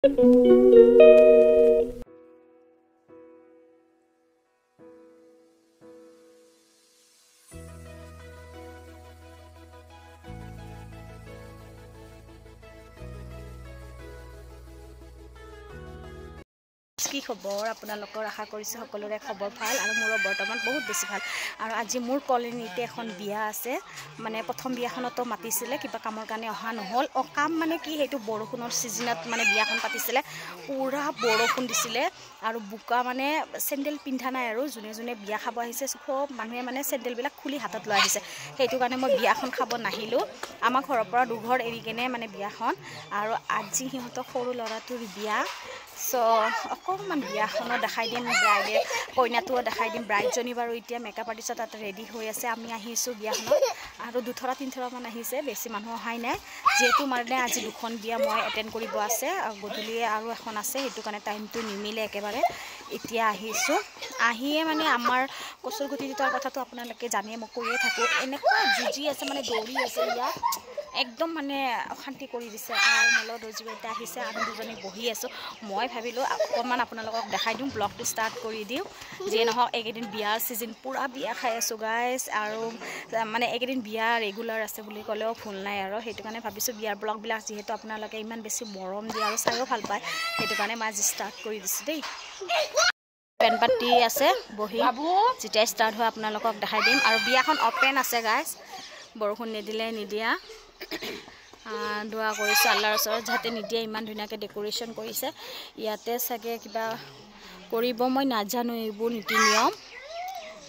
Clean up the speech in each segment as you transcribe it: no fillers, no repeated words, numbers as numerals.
কি খবৰ আপোনালোকৰ আশা কৰিছে সকলোৰে খবৰ ভাল আৰু মোৰ বৰ্তমান বহুত বেছি ভাল আৰু আজি মোৰ কলনীতে এখন বিয়া আছে মানে প্ৰথম বিয়াখনতো মাতিছিলে কিবা কামৰ কাৰণে অহা নহল কাম মানে কি হেতু বৰষুণৰ সিজনত মানে বিয়াখন পাতিছিলে পুৰা বৰষুণ দিছিলে আৰু বুকা মানে চেন্ডেল পিন্ধা নাই আৰু জুনে জুনে বিয়া খাব আহিছে সব মানুহে মানে চেন্ডেল বিলাক খুলি হাতত লৈ আহিছে হেতু কাৰণে মই বিয়াখন খাব নাহিলো আমাৰ ঘৰৰ পৰা দুঘৰ এৰি কেনে মানে বিয়াখন আৰু আজি হিহঁতৰ সৰু লৰাটোৰ বিয়া সো অকমান বিয়াখনো দেখাই দিম ব্ৰাইডে কইনাটোও দেখাই দিম ব্ৰাইডজনী বাৰু এতিয়া মেকআপ আৰ্টিষ্ট তাত ৰেডি হৈ আছে আমি আহিছো বিয়াখনত আৰু দুথৰা তিনথৰা মান আহিছে বেছি মানুহ অহাই নাই যেহেতু মানে আজি দুখন বিয়া মই এটেন্ড কৰিব আছে আৰু গধূলিয়ে আৰু এখন আছে হেতু কাৰণে টাইমটো নিমিলে একেবাৰে এতিয়া আহিছো আহিয়ে মানে আমাৰ কচুৰগুটি দিতৰ কথাটো আপোনালোকে জানে মই কৈয়ে থাকো এনেকুৱা জুজি আছে মানে দৌৰি আছে ইয়াত একদম মানে অশান্তি কৰি দিছে আৰু মলত ৰজিবাইতে আহিছে আমি দুজনী বহি আছো মই ভাবিলো অকমান আপোনালোকক দেখাই দিম ব্লগটো ষ্টাৰ্ট কৰি দিও যে নহক এইকেইদিন বিয়াৰ সিজন পুৰা বিয়া খাই আছো গাইস আৰু মানে এইকেইদিন বিয়া ৰেগুলাৰ আছে বুলি ক'লেও ভুল নাই আৰু হেতু কাৰণে ভাবিছো বিয়াৰ ব্লগ বিলাক যেহেতু আপোনালোকে ইমান বেছি মৰম দিয়ে আৰু চাইও ভাল পায় হেতু কাৰণে মই আজি ষ্টাৰ্ট কৰি দিছো দেই পেন পাতি আছে বহি যেতিয়া ষ্টাৰ্ট হয় আপোনালোকক দেখাই দিম আৰু বিয়াখন ওপেন আছে গাইস বৰষুণ নিদিলে নিদিয়া দোৱা কৰিছো আল্লাহৰ ওচৰত যাতে নিদিয়ে ইমান ধুনীয়াকৈ ডেকোৰেশ্যন কৰিছে ইয়াতে চাগে কিবা কৰিব মই নাজানো এইবোৰ নীতি নিয়ম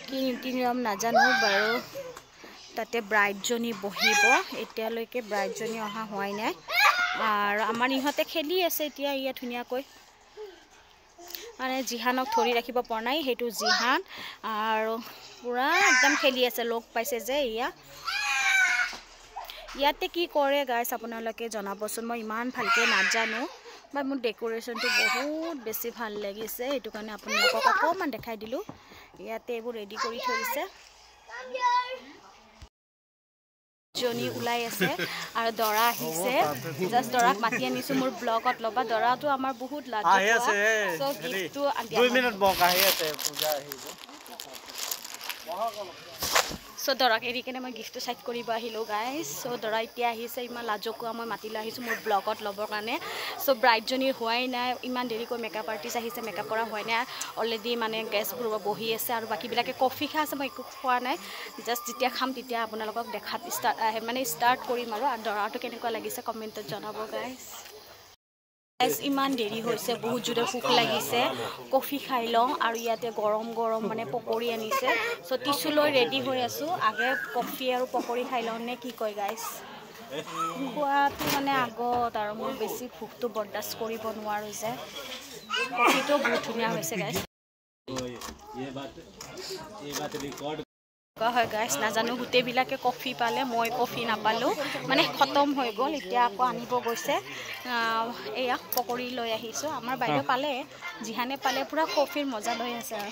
কি নীতি নিয়ম নাজানো বাৰু তাতে ব্ৰাইডজনী বহিব এতিয়ালৈকে ব্ৰাইডজনী অহা হোৱাই নাই আৰু আমাৰ ইহঁতে খেলি আছে এতিয়া ইয়া ধুনীয়াকৈ মানে জিহানক ধৰি ৰাখিব পৰা নাই হেতু জিহান আৰু পুৰা একদম খেলি আছে লগ পাইছে যে ইয়াতে কি কৰে গাইস আপোনালোকে জনাবচোন মই ইমান ভালকে নাজানো বা মোৰ ডেকোৰেশ্যনটো বহুত বেছি ভাল লাগিছে হেতু কাৰণে আপোনালোকক অকমান দেখাই দিলো ইয়াতে এইবোৰ ৰেডি কৰি থৈছে জনি উলাই আছে আৰু দৰা আহিছে জাস্ট দৰাক মাতি আনিছো মোৰ ব্লগত লবা দৰাটো আমাৰ বহুত লাজু আছে সো গিফটটো 2 মিনিট বক আহি আছে পূজা আহিব সো দৰাক এৰি কেনে মই গিফটটো সাইড কৰিব আহিলো গাইস সো দৰা এতিয়া আহিছে ইমান লাজকুৱা মই মাতিলৈ আহিছো মোৰ ব্লগত ল'বৰ কাৰণে সো ব্ৰাইডজনী হোৱাই নাই ইমান দেৰিকৈ মেকআপ আৰ্টিষ্ট আহিছে মেকআপ কৰা হোৱাই নাই অলৰেডি মানে গেষ্টবোৰ বহি আছে আৰু বাকিবিলাকে কফি খাই আছে মই একো খোৱা নাই জাস্ট যেতিয়া খাম তেতিয়া আপোনালোকক দেখাত ষ্টাৰ্ট কৰিম আৰু দৰাটো কেনেকুৱা লাগিছে কমেণ্টত জনাব গাইস ইমান দেৰি হৈছে বহুত জোৰে ভোক লাগিছে কফি খাই লওঁ আৰু ইয়াতে গৰম গৰম মানে পকৰি আনিছে সো টিছু লৈ ৰেডি হৈ আছো আগে কফি আৰু পকৰি খাই লওঁ নে কি কয় গাইস খোৱাটো মানে আগত আৰু মোৰ বেছি ভোকটো বৰদাস্ত কৰিব নোৱাৰো যে কফিটো বহুত ধুনীয়া হৈছে গাইস হয় গাইস নাজানো গোটেইবিলাকে কফি পালে মই কফি নাপালো মানে খতম হৈ গ'ল এতিয়া আকৌ আনিব গৈছে এয়া পকৰি লৈ আহিছো আমাৰ বাইদেউ পালে জিহানে পালে পুৰা কফিৰ মজা লৈ আছে আৰু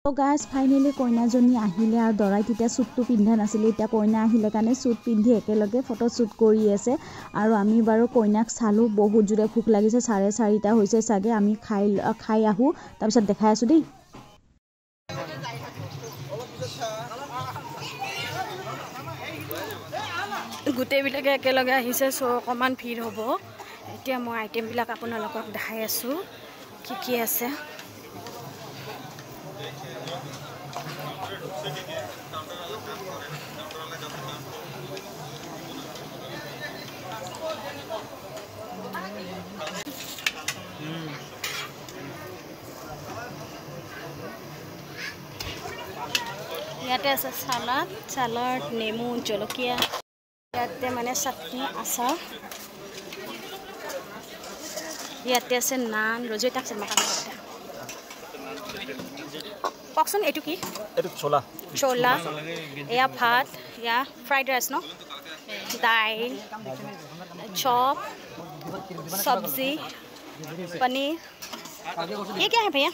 তো গাইস ফাইনালি কইনাজনী আহিলে আৰু দৰাই তেতিয়া সুটটো পিন্ধা নাছিলে এতিয়া কইনা আহিলে কাৰণে সুট পিন্ধি একেলগে ফটো শুট কৰি আছে আৰু আমি বাৰু কইনাক চালো বহুত জোৰে ভোক লাগিছে 4:30টা হৈছে চাগে আমি খাই আহো তাৰ পিছত দেখাই আছো দেই গোটেইবিলাকে একেলগে আহিছে সো অকমান ভিৰ হ'ব এতিয়া মই আইটেম বিলাক আপোনালোকক দেখাই আছো কি আছে ইয়াতে আছে সালাড নেমু জলকীয়া ইয়াতে মানে চাটনি আচাৰ ইয়াতে আছে নান ৰজে তাক মাথা মাথা ককচোন এটো কি এটো ছোলা এয়া ভাত या फ्राइड राइस नो दाल चॉप सब्जी पनीर ये क्या है भैया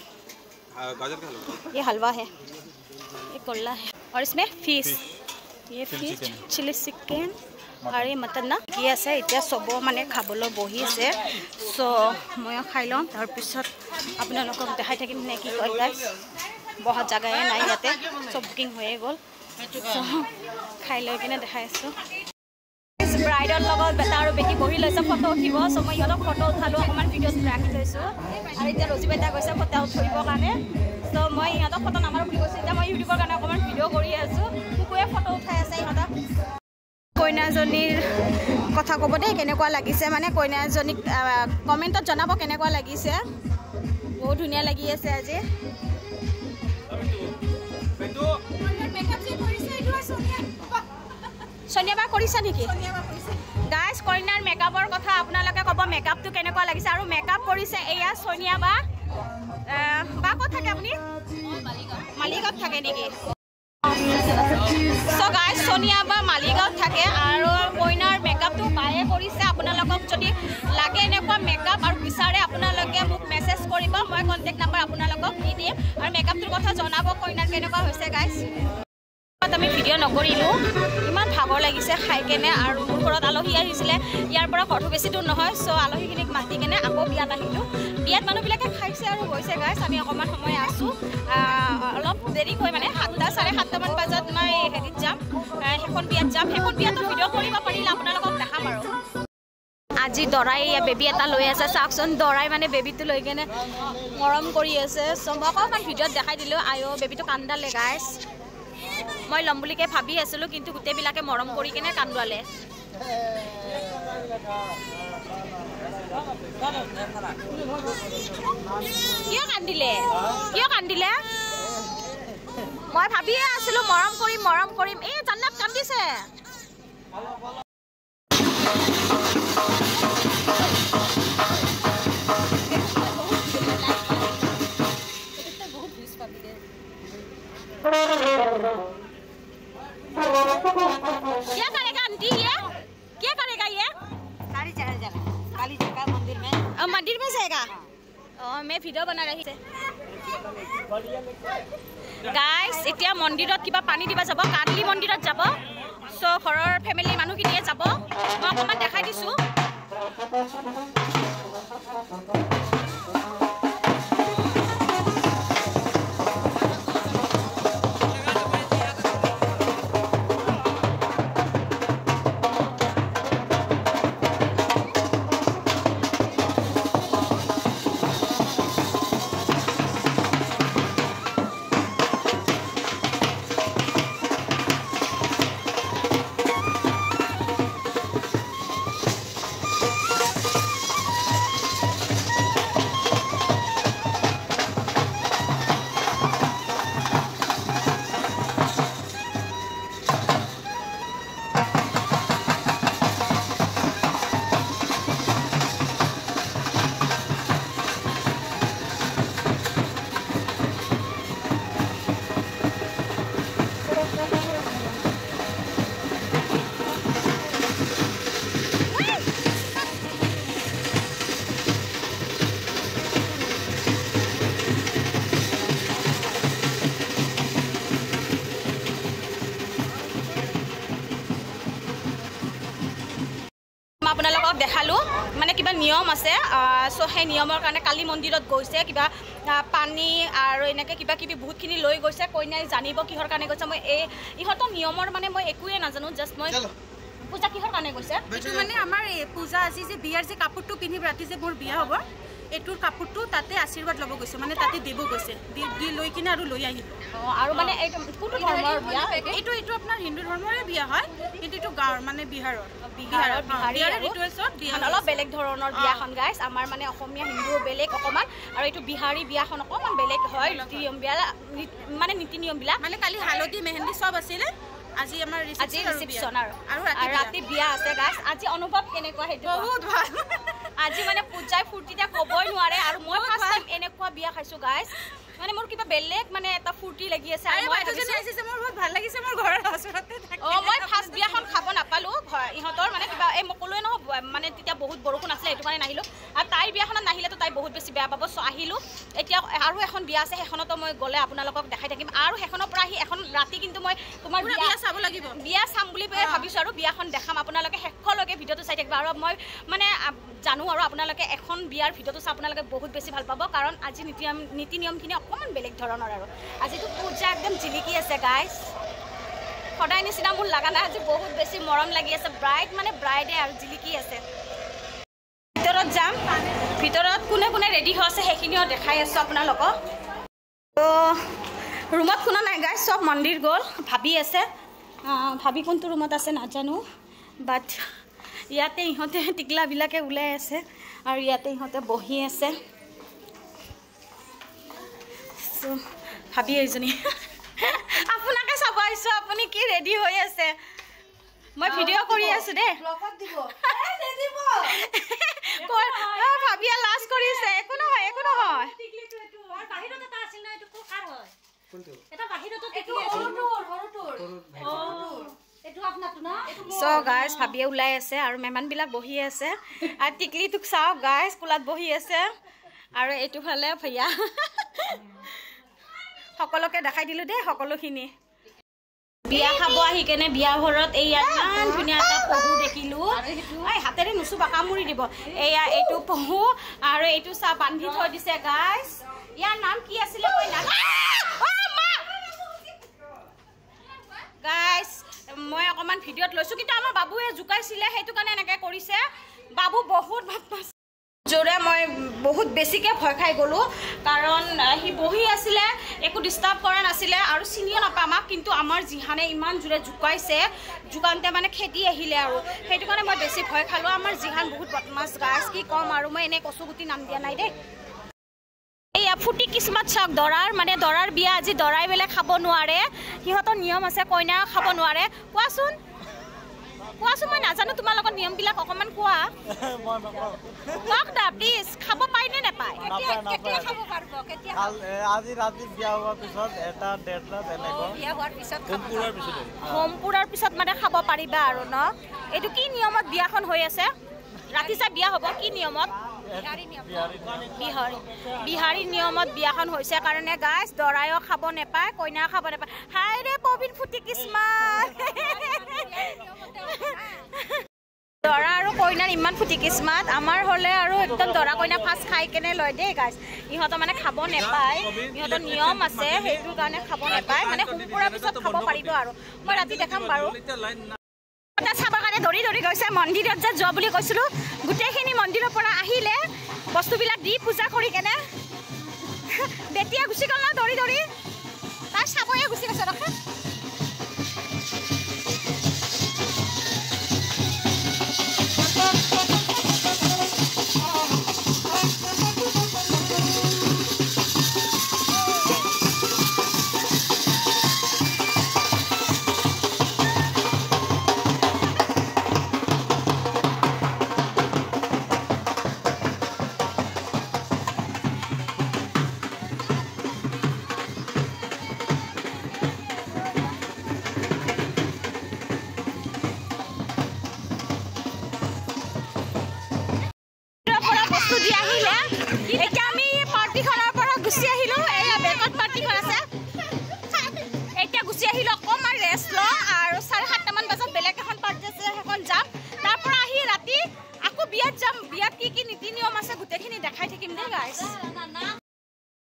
गाजर का हलवा ये हलवा है ये कोल्ला है और इसमें फिश ये फिश चिली चिकेन और ये मटन ना কি আছে এতিয়া সব মানে খাবলৈ বহি আছে সো মই খাই লম তাৰ পিছত আপোনালোকক দেখাই থাকিম নে কি কয় গাইস বহুত জায়গায় নাই ইয়াতে সব বুকিং হৈ গল সো খাই লৈ কিনে দেখাই আছো ব্ৰাইডৰ লগত বেটা আৰু বেটি বহি লৈছে ফটো উঠিব সো মই ইহঁতক ফটো উঠালো অকমান ভিডিঅ'ত ৰাখি থৈছো আৰু এতিয়া ৰজি বেটা গৈছে ফটো উঠিবৰ কাৰণে সো মই ইহঁতক ফটো নামাৰো বুলি কৈছো এতিয়া মই ইউটিউবৰ কাৰণে অকমান ভিডিঅ' কৰি আছো কুকুৰে ফটো উঠাই আছে ইহঁতক কইনাজনীৰ কথা ক'ব দেই কেনেকুৱা লাগিছে মানে কইনাজনীক কমেণ্টত জনাব কেনেকুৱা লাগিছে বহুত ধুনীয়া লাগি আছে আজি সোনিয়া বা কৰিছা নেকি গাইজ কইনাৰ মেকআপৰ কথা আপোনালোকে ক'ব মেকআপটো কেনেকুৱা লাগিছে আৰু মেকআপ কৰিছে এয়া সোনিয়া বা ক'ত থাকে আপুনি মালিগাঁৱত থাকে নেকি সো গাইজ সোনিয়া বা মালিগাঁৱত থাকে আৰু কইনাৰ মেকআপটো বায়ে কৰিছে আপোনালোকক যদি লাগে এনেকুৱা মেকআপ আৰু বিচাৰে আপোনালোকে মোক মেছেজ কৰিব মই কণ্টেক্ট নাম্বাৰ আপোনালোকক দি দিম আৰু মেকআপটোৰ কথা জনাব কইনাৰ কেনেকুৱা হৈছে গাইজ আমি ভিডিঅ' নকৰিলোঁ ইমান ভাগৰ লাগিছে খাই কেনে আৰু মোৰ ঘৰত আলহী আহিছিলে ইয়াৰ পৰা ঘৰটো বেছি দূৰ নহয় চ' আলহীখিনিক মাতি কেনে আকৌ বিয়াত আহিলোঁ বিয়াত মানুহবিলাকে খাইছে আৰু গৈছে গাইছ আমি অকণমান সময় আছোঁ অলপ দেৰিকৈ মানে 7টা 7:30মান বজাত মই হেৰিত যাম সেইখন বিয়াত যাম সেইখন বিয়াতো ভিডিঅ' কৰিব পাৰিলে আপোনালোকক দেখাম আৰু আজি দৰাই বেবী এটা লৈ আছে চাওকচোন দৰাই মানে বেবীটো লৈ কেনে মৰম কৰি আছে চ' মই অকণমান ভিডিঅ'ত দেখাই দিলোঁ আয়ো বেবীটো কান্দালে গাইছ মই লম বুলিকে ভাবি আছিলো কিন্তু গুটেবিলাকে মৰম কৰি কেনে কান্দুৱালে কিয় কান্দিলে মই ভাবিয়ে আছিলো মৰম কৰিম এই জান্নাত কান্দিছে क्या करेगा आंटी ये क्या करेगा ये सारी जगह काली जगह मंदिर में जाएगा मैं वीडियो बना रही थी गाइस এতিয়া মন্দিৰত কিবা পানী দিবা যাব কাটলি মন্দিৰত যাব সো ঘৰৰ ফ্যামিলি মানুহখিনিয়ে যাব মই অকমান দেখাই দিছো আপোনালোকক দেখালো মানে কিবা নিয়ম আছে সো সেই নিয়মৰ কাৰণে কালি মন্দিৰত গৈছে কিবা পানী আৰু এনেকৈ কিবা কিবি বহুতখিনি লৈ গৈছে কইনাই জানিব কিহৰ কাৰণে গৈছে মই এই ইহঁতৰ নিয়মৰ মানে মই একোৱে নাজানো জাষ্ট মই পূজা কিহৰ কাৰণে গৈছে এইটো মানে আমাৰ এই পূজা আজি যে বিয়াৰ যে কাপোৰটো পিন্ধিব ৰাতি যে মোৰ বিয়া হ'ব এইটোৰ কাপোৰটো তাতে আশীৰ্বাদ ল'ব গৈছে মানে তাতে দিব গৈছে দি লৈ কিনে আৰু লৈ আহিব আৰু মানে এইটো কোনটো ধৰ্মৰ বিয়া এইটো আপোনাৰ হিন্দু ধৰ্মৰে বিয়া হয় কিন্তু এইটো গাঁৱৰ মানে বিহাৰৰ অলপ বেলেগ ধৰণৰ বিয়াখন গাইছ আমাৰ মানে অসমীয়া হিন্দু বেলেগ অকণমান আৰু এইটো বিহাৰী বিয়াখন অকণমান বেলেগ হয় নীতি নিয়মবিলাক মানে কালি হালধি মেহেন্দি চব আছিলে আজি আমাৰ ৰিসেপশন আৰু ৰাতি বিয়া আছে গাইছ আজি অনুভৱ কেনেকুৱা সেইটো বহুত ভাল আজি মানে পূজাই ফূৰ্তিতে ক'বই নোৱাৰে আৰু মই ফাৰ্ষ্ট টাইম এনেকুৱা বিয়া খাইছো গাইছ মানে মোৰ কিবা বেলেগ মানে এটা ফূৰ্তি লাগি আছে আৰু মই ভাবিছো মোৰ বহুত ভাল লাগিছে মোৰ ঘৰৰ ওচৰতে থাকে মই ফাৰ্ষ্ট বিয়াখন খাব নাপালো ইহঁতৰ মানে কিবা এই মকলোৱে নহয় মানে তেতিয়া বহুত বৰষুণ আছিলে এইটো কাৰণে নাহিলো আৰু তাইৰ বিয়াখনত নাহিলেতো তাই বহুত বেছি বেয়া পাব চ' আহিলো এতিয়া আৰু এখন বিয়া আছে সেইখনতো মই গ'লে আপোনালোকক দেখাই থাকিম আৰু সেইখনৰ পৰা আহি এখন ৰাতি কিন্তু মই তোমাৰ বিয়া চাব লাগিব বিয়া চাম বুলি ভাবিছোঁ আৰু বিয়াখন দেখাম আপোনালোকে শেষলৈকে ভিডিঅ'টো চাই থাকিব আৰু মই মানে জানো আৰু আপোনালোকে এখন বিয়াৰ ভিডিঅ'টো চাই আপোনালোকে বহুত বেছি ভাল পাব কাৰণ আজি নীতি নিয়মখিনি অকণমান বেলেগ ধৰণৰ আৰু আজিতো পূজা একদম জিলিকি আছে গাইজ সদায় নিচিনা মোৰ লগা নাই আজি বহুত বেছি মৰম লাগি আছে ব্ৰাইড মানে ব্ৰাইডে আৰু জিলিকি আছে ভিতৰত যাম ভিতৰত কোনে কোনে ৰেডি হৈ আছে সেইখিনিও দেখাই আছোঁ আপোনালোকক তো ৰুমত শুনা নাই গাইজ চব মন্দিৰ গ'ল ভাবি আছে ভাবি কোনটো ৰুমত আছে নাজানো বাট ইয়াতে ইহঁতে টিকলাবিলাকে ওলাই আছে আৰু ইয়াতে ইহঁতে বহি আছে চ' ভাবি এইজনী আপোনাকে চাব আহিছোঁ আপুনি কি ৰেডি হৈ আছে মই ভিডিঅ' কৰি আছোঁ দেই ভাবিয়া লাজ কৰিছে একো নহয় একো নহয় চ' গাইজ ভাবিয়ে ওলাই আছে আৰু মেহমানবিলাক বহি আছে আৰু টিকলিটোক চাওক গাইজ কোলাত বহি আছে আৰু এইটো ফালে ভৈয়া সকলোকে দেখাই দিলোঁ দেই সকলোখিনি বিয়া খাব আহি কেনে বিয়া ঘৰত এইয়া ইমান ধুনীয়া এটা পহু দেখিলোঁ এই হাতেৰে নুচুবা কামুৰি দিব এয়া এইটো পহু আৰু এইটো চাহ বান্ধি থৈ দিছে গাইজ ইয়াৰ নাম কি আছিলে মই গাইজ মই অকণমান ভিডিঅ'ত লৈছোঁ কিন্তু আমাৰ বাবুৱে জোকাইছিলে সেইটো কাৰণে এনেকৈ কৰিছে বাবু বহুত বদমাছ জোৰে মই বহুত বেছিকৈ ভয় খাই গ'লোঁ কাৰণ সি বহি আছিলে একো ডিষ্টাৰ্ব কৰা নাছিলে আৰু চিনিও নাপায় আমাক কিন্তু আমাৰ জিহানে ইমান জোৰে জোকাইছে জোকাওঁতে মানে খেদি আহিলে আৰু সেইটো কাৰণে মই বেছি ভয় খালোঁ আমাৰ জিহান বহুত বদমাছ গাইজ কি ক'ম আৰু মই এনেই কচুগুটি নাম দিয়া নাই দেই এইয়া ফুটি কিসমত চাওক দৰাৰ মানে দৰাৰ বিয়া আজি দৰাই বেলেগ খাব নোৱাৰে সিহঁতৰ নিয়ম আছে কইনা খাব নোৱাৰে কোৱাচোন মই নাজানো তোমালোকৰ নিয়মবিলাক অকণমান কোৱা কওক দা প্লিজ খাব পায়নে নাপায় কেতিয়া খাব পাৰিব কেতিয়া আজি ৰাতি বিয়া হোৱাৰ পিছত এটা ডেটলা তেনেকৈ বিয়া হোৱাৰ পিছত হোমপুৰৰ পিছত মানে খাব পাৰিবা আৰু ন এইটো কি নিয়মত বিয়াখন হৈ আছে ৰাতি চাই বিয়া হ'ব কি নিয়মত বিহাৰী নিয়মত বিয়াখন হৈছে কাৰণে গাইজ দৰায়ো খাব নাপায় কইনাও খাব নাপায় হাই ৰে পবিন ফুটি কিসমত দৰা আৰু কইনাৰ ইমান ফুটি কিসমত আমাৰ হ'লে আৰু একদম দৰা কইনা ফাৰ্ষ্ট খাই কেনে লয় দেই গাইজ ইহঁতৰ মানে খাব নাপায় ইহঁতৰ নিয়ম আছে সেইটো কাৰণে খাব নাপায় মানে হোমপুৰৰ পিছত খাব পাৰিব আৰু মই ৰাতি দেখাম বাৰু চাবৰ কাৰণে দৌৰি দৌৰি গৈছে মন্দিৰত যে যোৱা বুলি কৈছিলোঁ গোটেইখিনি মন্দিৰৰ পৰা আহিলে বস্তুবিলাক দি পূজা কৰি কেনে বেটিয়ে গুচি গ'ল ন দৌৰি দৌৰি তাৰ চাবয়ে গুচি গৈছে ৰখা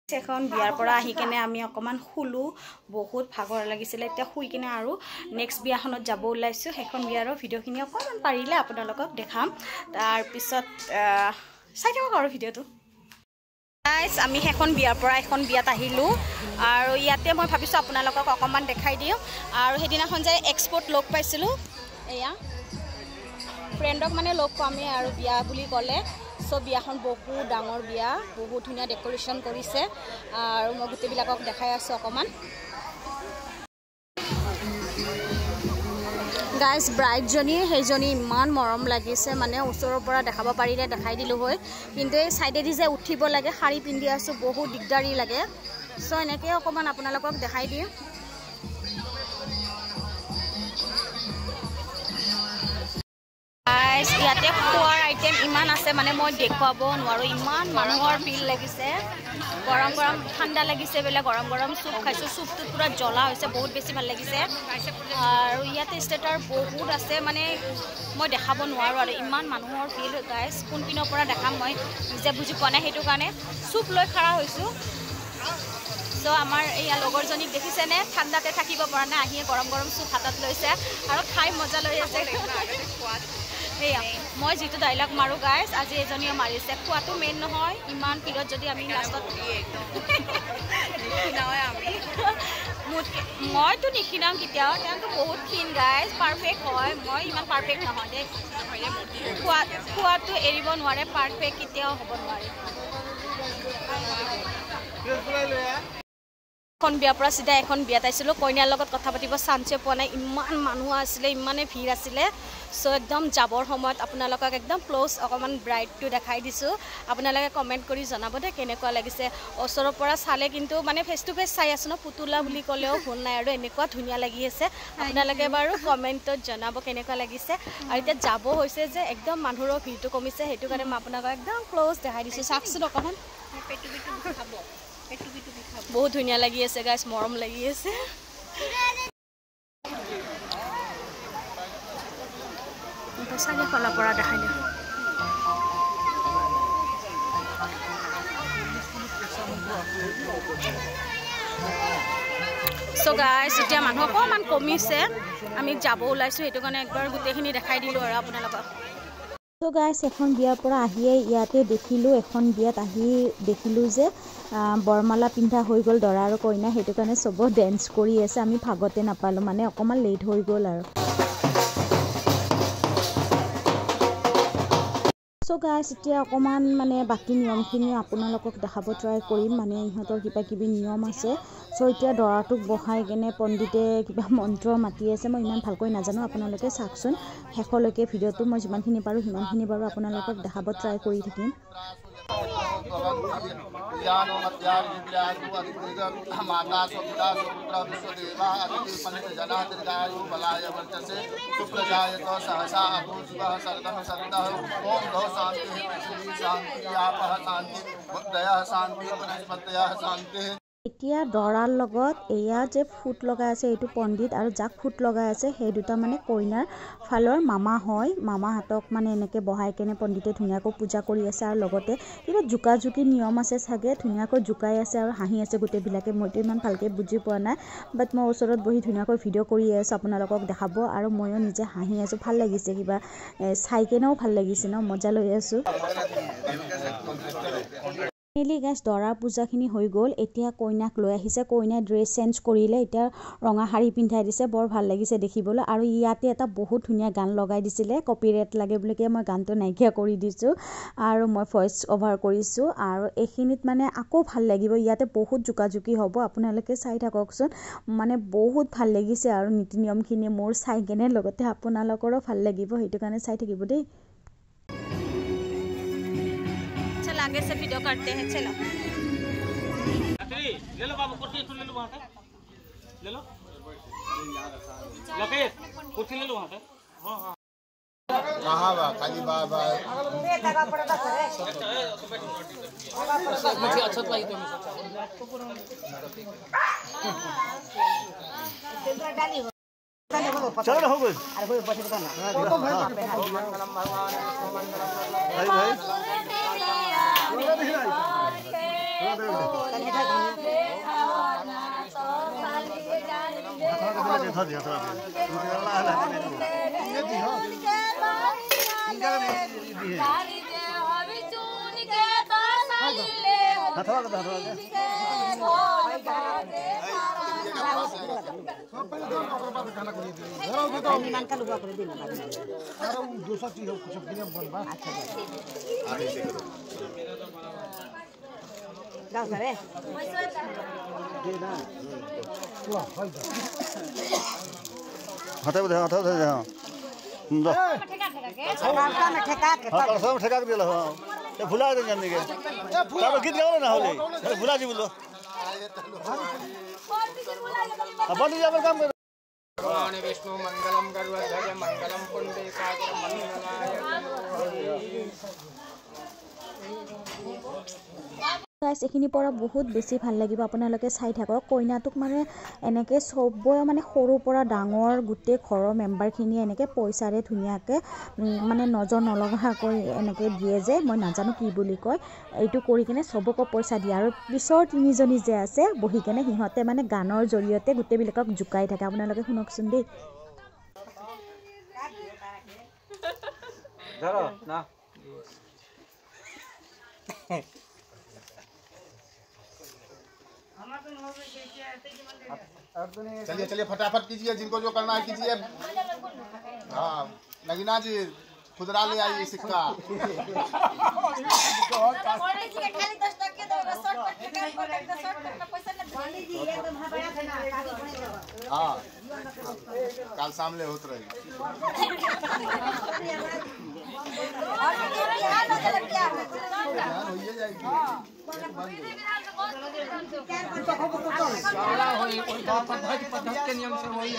এখন বিয়াৰ পৰা আহি কেনে আমি অকণমান শুলোঁ বহুত ভাগৰ লাগিছিলে এতিয়া শুই কিনে আৰু নেক্সট বিয়াখনত যাব ওলাইছোঁ সেইখন বিয়াৰৰ ভিডিঅ'খিনি অকণমান পাৰিলে আপোনালোকক দেখাম তাৰপিছত চাই থাকক আৰু ভিডিঅ'টো গাইজ আমি সেইখন বিয়াৰ পৰা এখন বিয়াত আহিলোঁ আৰু ইয়াতে মই ভাবিছোঁ আপোনালোকক অকণমান দেখাই দিওঁ আৰু সেইদিনাখন যে এক্সপ'ত লগ পাইছিলোঁ এয়া ফ্ৰেণ্ডক মানে লগ পামেই আৰু বিয়া বুলি ক'লে চ' বিয়াখন বহুত ডাঙৰ বিয়া বহুত ধুনীয়া ডেক'ৰেশ্যন কৰিছে আৰু মই গোটেইবিলাকক দেখাই আছোঁ অকণমান গাইজ ব্ৰাইডজনী সেইজনী ইমান মৰম লাগিছে মানে ওচৰৰ পৰা দেখাব পাৰিলে দেখাই দিলোঁ হয় কিন্তু এই ছাইডেদি যে উঠিব লাগে শাৰী পিন্ধি আছোঁ বহুত দিগদাৰী লাগে চ' এনেকৈ অকণমান আপোনালোকক দেখাই দিওঁ গাইজ ইয়াতে খোৱাৰ আইটেম ইমান আছে মানে মই দেখুৱাব নোৱাৰোঁ, ইমান মানুহৰ ভিৰ লাগিছে। গৰম গৰম ঠাণ্ডা লাগিছে বোলে, গৰম গৰম চুপ খাইছোঁ, চুপটো পূৰা জ্বলা হৈছে, বহুত বেছি ভাল লাগিছে। আৰু ইয়াতে ষ্টেটাৰ বহুত আছে, মানে মই দেখাব নোৱাৰোঁ আৰু ইমান মানুহৰ ভিৰ গাইজ। কোনপিনৰ পৰা দেখাম মই নিজে বুজি পোৱা নাই, সেইটো কাৰণে চুপ লৈ খাৰা হৈছোঁ। চ' আমাৰ এয়া লগৰজনীক দেখিছেনে, ঠাণ্ডাতে থাকিব পৰা নাই, আহিয়ে গৰম গৰম চুপ হাতত লৈছে আৰু খাই মজা লৈ আছে। সেয়া মই যিটো ডাইলগ মাৰোঁ গাইজ, আজি এজনীয়ে মাৰিছে, খোৱাটো মেইন নহয়, ইমান ভিৰত যদি আমি লাষ্টত মইতো নিখিনাম কেতিয়াও, তেওঁতো বহুত ক্ষীণ গাইজ, পাৰফেক্ট হয়, মই ইমান পাৰফেক্ট নহয় দেই। খোৱাটো এৰিব নোৱাৰে, পাৰফেক্ট কেতিয়াও হ'ব নোৱাৰে। এখন বিয়াৰ পৰা চিধা এখন বিয়াত আহিছিলোঁ, কইনাৰ লগত কথা পাতিব চান্সে পোৱা নাই, ইমান মানুহ আছিলে, ইমানেই ভিৰ আছিলে। চ' একদম যাবৰ সময়ত আপোনালোকক একদম ক্ল'জ অকণমান ব্ৰাইডটো দেখাই দিছোঁ। আপোনালোকে কমেণ্ট কৰি জনাব দেই কেনেকুৱা লাগিছে। ওচৰৰ পৰা চালে কিন্তু মানে ফেচ টু ফেচ চাই আছোঁ ন, পুতলা বুলি ক'লেও ভুল নাই আৰু এনেকুৱা ধুনীয়া লাগি আছে। আপোনালোকে বাৰু কমেণ্টত জনাব কেনেকুৱা লাগিছে। আৰু এতিয়া যাব হৈছে যে একদম মানুহৰ ভিৰটো কমিছে, সেইটো কাৰণে মই আপোনালোকক একদম ক্ল'জ দেখাই দিছোঁ। চাওকচোন অকণমান, বহুত ধুনীয়া লাগি আছে গাইজ, মৰম লাগি আছে। চাৰিওফালৰ পৰা দেখাই দিওঁ। চ' গাইজ এতিয়া মানুহ অকণমান কমিছে, আমি যাব ওলাইছোঁ, সেইটো কাৰণে একবাৰ গোটেইখিনি দেখাই দিলোঁ আৰু আপোনালোকক। তো গাইজ এখন বিয়াৰ পৰা আহিয়ে ইয়াতে দেখিলোঁ, এখন বিয়াত আহি দেখিলোঁ যে বৰমালা পিন্ধা হৈ গ'ল দৰা আৰু কইনা, সেইটো কাৰণে চব ডেন্স কৰি আছে, আমি ভাগতে নাপালোঁ, মানে অকণমান লেট হৈ গ'ল আৰু। চ' গাইজ এতিয়া অকণমান মানে বাকী নিয়মখিনি আপোনালোকক দেখাব ট্ৰাই কৰিম, মানে ইহঁতৰ কিবা কিবি নিয়ম আছে। চ' এতিয়া দৰাটোক বহাই কেনে পণ্ডিতে কিবা মন্ত্ৰ মাতি আছে, মই ইমান ভালকৈ নাজানো, আপোনালোকে চাওকচোন শেষলৈকে ভিডিঅ'টো, মই যিমানখিনি পাৰোঁ সিমানখিনি বাৰু আপোনালোকক দেখাব ট্ৰাই কৰি থাকিম। এতিয়া দৰাৰ লগত এয়া যে ফুট লগাই আছে এইটো পণ্ডিত, আৰু যাক ফুট লগাই আছে সেই দুটা মানে কইনাৰ ফালৰ মামা হয়, মামাহঁতক মানে এনেকৈ বহাই কেনে পণ্ডিতে ধুনীয়াকৈ পূজা কৰি আছে। আৰু লগতে কিবা জোকা জোকি নিয়ম আছে চাগে, ধুনীয়াকৈ জোকাই আছে আৰু হাঁহি আছে গোটেইবিলাকে, মইতো ইমান ভালকৈ বুজি পোৱা নাই, বাট মই ওচৰত বহি ধুনীয়াকৈ ভিডিঅ' কৰি আছোঁ, আপোনালোকক দেখাব, আৰু ময়ো নিজে হাঁহি আছোঁ, ভাল লাগিছে, কিবা চাই কেনেও ভাল লাগিছে ন, মজা লৈ আছোঁ। ফাইনেলি গাইজ দৰা পূজাখিনি হৈ গ'ল, এতিয়া কইনাক লৈ আহিছে, কইনাই ড্ৰেছ চেঞ্জ কৰিলে, এতিয়া ৰঙা শাৰী পিন্ধাই দিছে, বৰ ভাল লাগিছে দেখিবলৈ। আৰু ইয়াতে এটা বহুত ধুনীয়া গান লগাই দিছিলে, কপিৰাইট লাগে বুলি কৈ মই গানটো নাইকিয়া কৰি দিছোঁ আৰু মই ভইচ অভাৰ কৰিছোঁ। আৰু এইখিনিত মানে আকৌ ভাল লাগিব, ইয়াতে বহুত জোকা জোকি হ'ব, আপোনালোকে চাই থাককচোন, মানে বহুত ভাল লাগিছে আৰু নীতি নিয়মখিনি মোৰ চাই কেনে, লগতে আপোনালোকৰো ভাল লাগিব, সেইটো কাৰণে চাই থাকিব দেই। आगे से वीडियो करते हैं, चलो ले लो बाबू, कुर्सी ले लो वहाँ से, ले लो लोकेश, कुर्सी ले लो वहाँ से। हाँ हाँ कहाँ बा खाली बाबा मुझे अच्छा लगी तो चलो ना हो गई। अरे कोई बच्चे बता ना तो भाई भाई हटाओ दे हटाओ दे हां ठेका के दिला हां ए भुला दे जाने के तब गीत गाओ ना होले भुला जी बोलो अपन जा काम भगवान विष्णु मंगलम गरुड़ध्वज मंगलम पुंडरीकाक्ष मंगलाय। গাইছ এইখিনিৰ পৰা বহুত বেছি ভাল লাগিব আপোনালোকে চাই থাকক কইনাটোক মানে এনেকৈ চবৰে মানে সৰুৰ পৰা ডাঙৰ গোটেই ঘৰৰ মেম্বাৰখিনিয়ে এনেকৈ পইচাৰে ধুনীয়াকৈ মানে নজৰ নলগাকৈ এনেকৈ দিয়ে যে মই নাজানো কি বুলি কয় এইটো কৰি কিনে চবকে পইচা দিয়ে আৰু পিছৰ তিনিজনী যে আছে বহি কিনে সিহঁতে মানে গানৰ জৰিয়তে গোটেইবিলাকক জুকাই থাকে আপোনালোকে শুনকচোন দেই ধরো না चलिए चलिए फटाफट कीजिए जिनको जो करना है कीजिए हाँ नगीना जी खुदरा ले आइए सिक्का हाँ कल सामने होत रही पद्धति के नियम से वही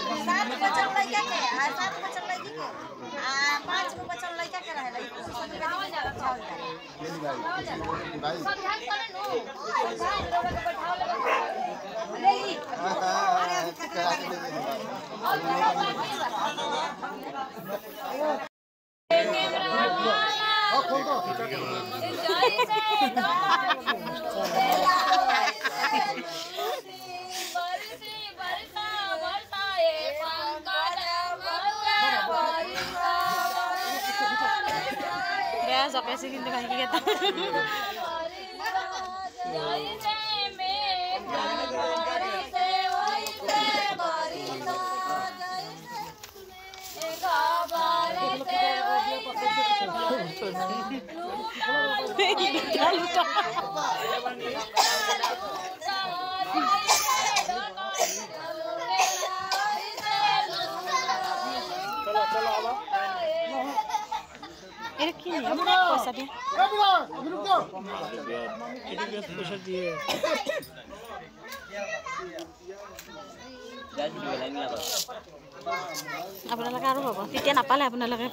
कैसे किंतु कहीं की कहता पैसा दिए আপোনালোকে আৰু হ'ব তেতিয়া নাপালে আপোনালোকে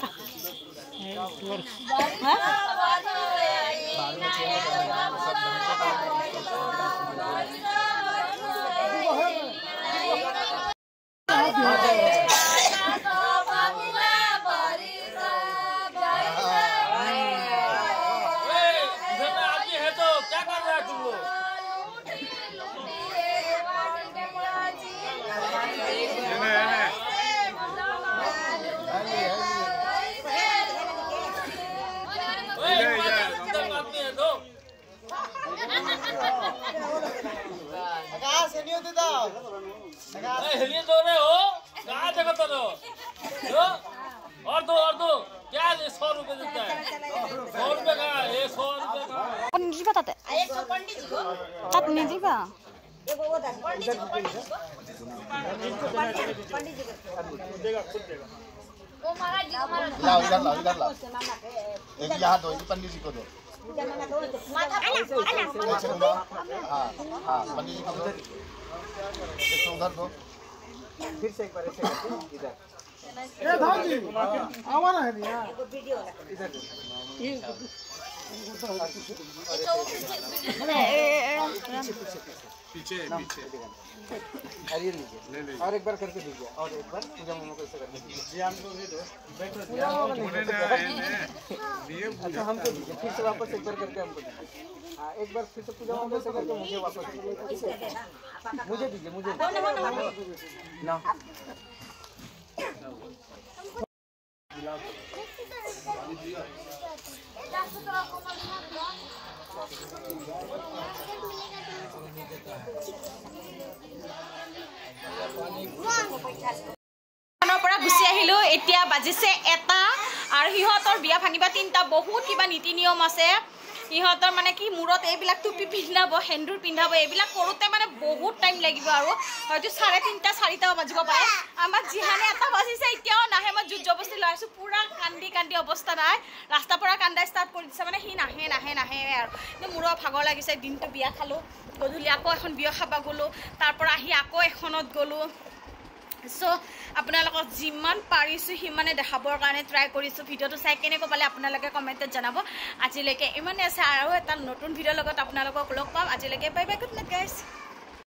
और दो क्या 100 रुपए देता है 100 रुपए का 100 रुपए का निदिबा ताते तात निदिबा लाओ इधर लाओ एक यहाँ दो पंडित जी को दो हाँ पंडित जी को दो एक उधर दो फिर से एक बार ऐसे करके इधर आवाना है भैया इधर पीछे अरे लीजिए और एक बार करके दीजिए और एक बार पूजा मामा को ऐसे करके दीजिए ज्ञान को भी दो बैठो अच्छा हमको दीजिए फिर से वापस एक बार करके हमको दीजिए हाँ एक बार फिर से पूजा मामा ऐसे करके मुझे वापस दीजिए मुझे दीजिए मुझे ना পৰা গুছি আহিলো এতিয়া বাজিছে এটা আৰু হিহঁতৰ বিয়া ভাঙিবা তিনটা বহুত কিবা নীতি নিয়ম আছে ইহঁতৰ মানে কি মূৰত এইবিলাক টুপি পিন্ধাব হেন্দুৰ পিন্ধাব এইবিলাক কৰোতে মানে বহুত টাইম লাগিব আৰু হয়তো 3:30 4টা বাজিব পাৰে আমাৰ জিহানে এটা বাজিছে এতিয়াও নাহে মই জুজ জবস্তি লৈ আছো পুৰা কান্দি অৱস্থা নাই ৰাস্তা পৰা কান্দা ষ্টাৰ্ট কৰি দিছে মানে হি নাহে আৰু মূৰৰ ভাগৰ লাগিছে দিনটো বিয়া খালো গধূলি আকৌ এখন বিয়া খাবা গলো তাৰ পৰা আহি আকৌ এখনত গলো সো আপোনালোকক যিমান পাৰিছোঁ সিমানে দেখাবৰ কাৰণে ট্ৰাই কৰিছোঁ ভিডিঅ'টো চাই কেনেকৈ পালে আপোনালোকে কমেণ্টত জনাব আজিলৈকে ইমানে আছে আৰু এটা নতুন ভিডিঅ'ৰ লগত আপোনালোকক লগ পাম আজিলৈকে bye bye good night guys